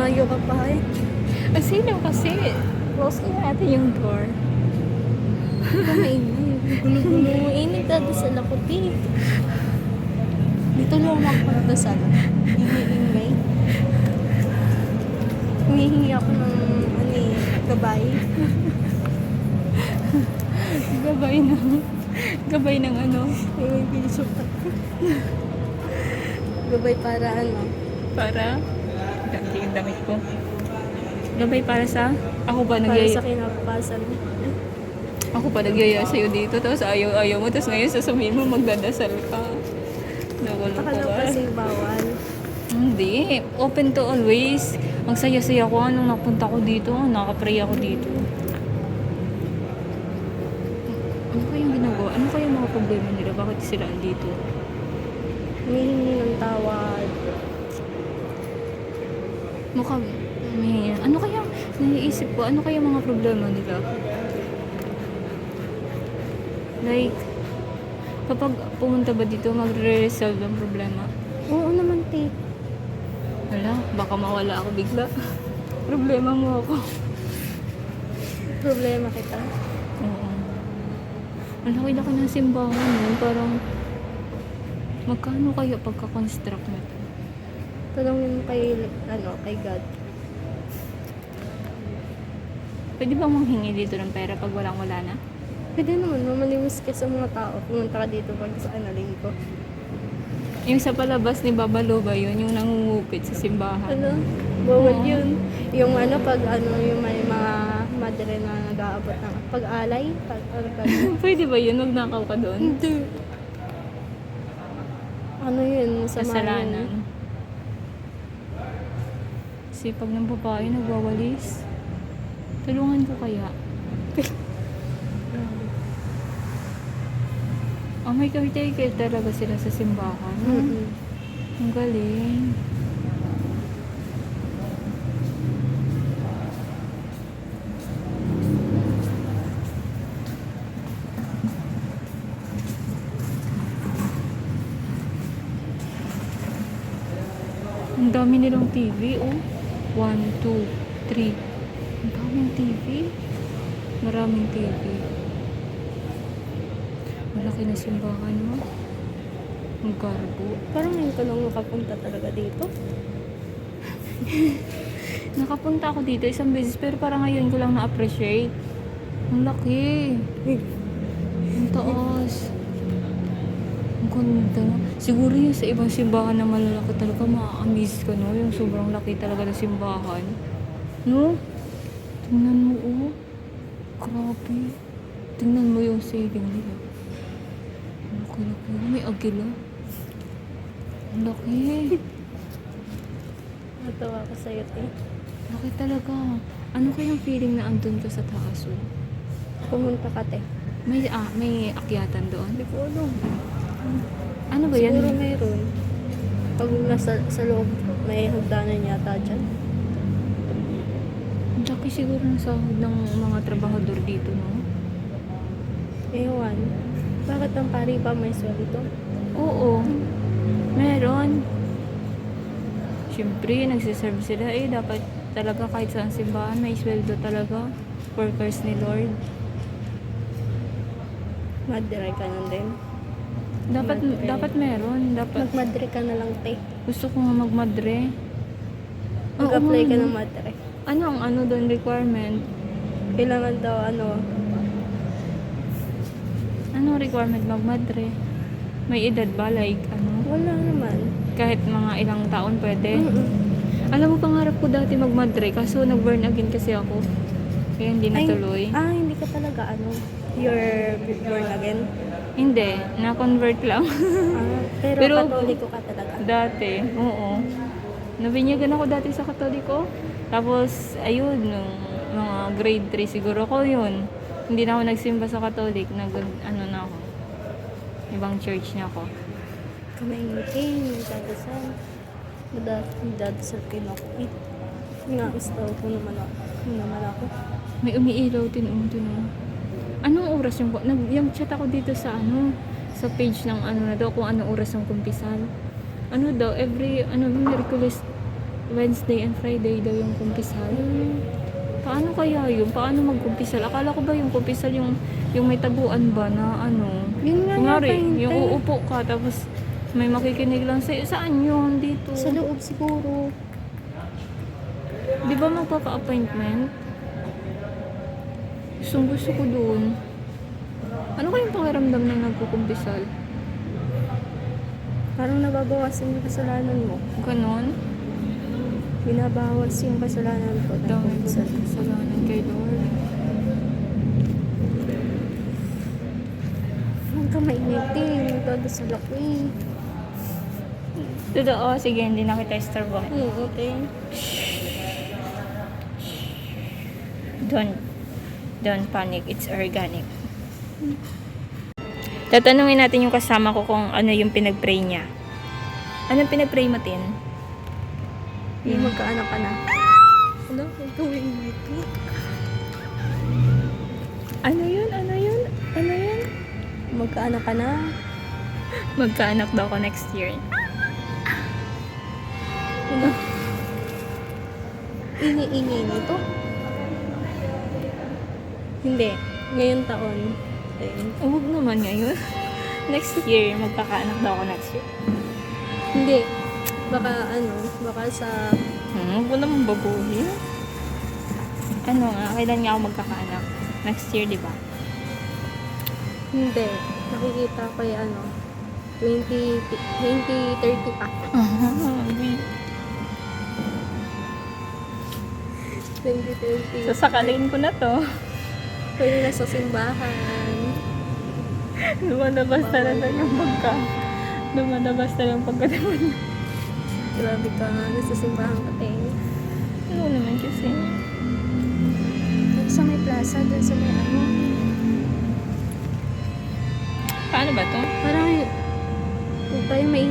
Malayo ka pa eh. Sino kasi? Close na natin yung door. Kumaingay. Gulo-gulo. Init dadasal ako, eh. Dito lang ako magdasal. Ingay-ingay. Humihingi ako ng, gabay. Gabay ng ano? May piso pa. Gabay para ano? Para? Dati yung damit ko. Gabay para sa? Ako ba Para nagyaya? sa kinabukasan. Ako pa nagyaya sa'yo dito, tapos ayaw mo, tapos ngayon sasabihin mo magdadasal ka. Nagulo Baka ko lang ba? kasi bawal. Hindi. Open to always. Ang saya-saya ko nung napunta ko dito. Nakapray ako dito. Ano kayang ginagawa? Ano kayang mga problema nila? Bakit sila dito? Humihingi ng tawad. Mukhang may... Ano kaya? Naiisip ko, ano kaya mga problema nila? Like, kapag pumunta ba dito, magre-resolve ang problema? Oo naman, te. Wala, baka mawala ako bigla. Problema mo ako. Problema kita. Oo. Ang laki-laki ng simbahan yun. Parang, magkano kaya pagka-construct na ito? Tulungin mo kay God. Pwede bang manghingi dito ng pera pag walang-wala na? Pwede naman, mamalimus ka sa mga tao. Pumunta ka dito pag sa linggo. Yung sa palabas ni Babalo ba yun? Yung nangungupit sa simbahan? Ano? Bawal Oo. yun. Yung yung may mga madre na nag-aabot ng pag-alay. Pwede ba yun? Magnakaw ka doon? Hindi. Ano yun? Masama Kasalanan. yun. Sipag ng babae, nagwawalis. Tulungan ko kaya. Oh, may caretaker talaga sila sa simbahan. Mm-mm. Ang galing. Ang dami nilang TV, oh. 1, 2, 3. Ang daming TV. Maraming TV. Malaki na simbahan mo. Ang garbo. Parang ngayon ka lang nakapunta talaga dito. Nakapunta ako dito isang beses pero parang ngayon ko lang na-appreciate. Ang laki. Ang taas. Ang ganda. Siguro yung sa ibang simbahan na malalaki talaga ma-amaze ka, no? Yung sobrang laki talaga ng simbahan. No? Tingnan mo, oh. Grabe. Tingnan mo yung saving nila. Ang laki-laki. May agila. Ang laki. Natawa ko sa'yo, te. Laki talaga. Ano kayang feeling na andun ka sa taas, oh? Pumunta ka, te. May akyatan doon? Hindi ko alam. Ano ba yan? Siguro meron. Pag sa loob, may hagdanan yata dyan. Ang laki siguro ng sahod ng mga trabahador dito, no? Ewan. Bakit ang pari pa may sweldo? Oo. Meron. Siyempre, nagsiserve sila. Dapat talaga kahit saan simbahan, may sweldo talaga. Workers ni Lord. Madre ka nun din. Dapat meron. Dapat. Magmadre ka na lang, te. Gusto ko nga magmadre. Mag-apply Oo, ka ano? ng madre. Ano ang ano doon requirement? Kailangan daw, Ano requirement magmadre? May edad ba? Like, ano? wala naman. Kahit mga ilang taon pwede? Mm-mm. Alam mo, pangarap ko dati magmadre. Kaso nag-burn again kasi ako. Kaya hindi natuloy. Hindi ka talaga, you're born again? Hindi. Na-convert lang. Pero Pero- katoliko ka talaga. Dati. Oo. Nabinyagan ako dati sa Katoliko. Tapos, ayun, nung mga grade 3 siguro ko yun. Hindi na ako nagsimba sa Katolik. Ano na ako. Ibang church na ako. Kamaingitin, nagdadasal. Nagdadasal kayo ako. Nga-install ko naman ako. May umiilaw din dun. Anong oras yung chat ako dito sa sa page ng na daw kung anong oras yung kumpisal. Ano daw, every, Miraculous Wednesday and Friday daw yung kumpisal. Paano kaya yun? Paano magkumpisal? Akala ko ba yung kumpisal yung may taguan ba na ano? Yun nga Kunwari, yata yun, yung te. uupo ka tapos may makikinig lang sa'yo. Saan yun? Dito? Sa loob siguro. Di ba magpapa-appointment? Gusto ko dun. Ano kayong pakiramdam na nagkukumpisal? Parang nababawasan yung kasalanan mo. Ganon? Binabawas yung kasalanan ko. Dami ko sa kasalanan kay Lord. Huwag ka mainitin. Nagdadasal ako eh. Totoo, sige, hindi na kita istorbohin. Okay. Don't panic, it's organic. Tatanungin natin yung kasama ko kung ano yung pinag-pray niya. Anong pinag-pray mo, Tin? Hindi magkaanak ka na. Ano? Huwag gawin dito. Ano yun? Ano yun? Ano yun? Magkaanak ka na. Magkaanak daw ako next year. Ano? Ini-ingay nito? Hindi. Ngayon taon. Ayun. Huwag naman ngayon. Next year, magkakaanak daw ako next year. Hindi. Baka ano, baka sa... Huwag mo naman baguhin. Ano nga, kailan nga ako magkakaanak? Next year, di ba? Hindi. Nakikita ko yung ano, 2030 pa. 2030. Sasakalin ko na to. Pwede na sa simbahan. Lumalabas talaga yung lumalabas talaga yung pagkataon. Grabe ka nga, nasa simbahan ka tayo. Ano naman kasi? Sa may plaza, dun sa may ano. Paano ba to? Parang, huwag tayo may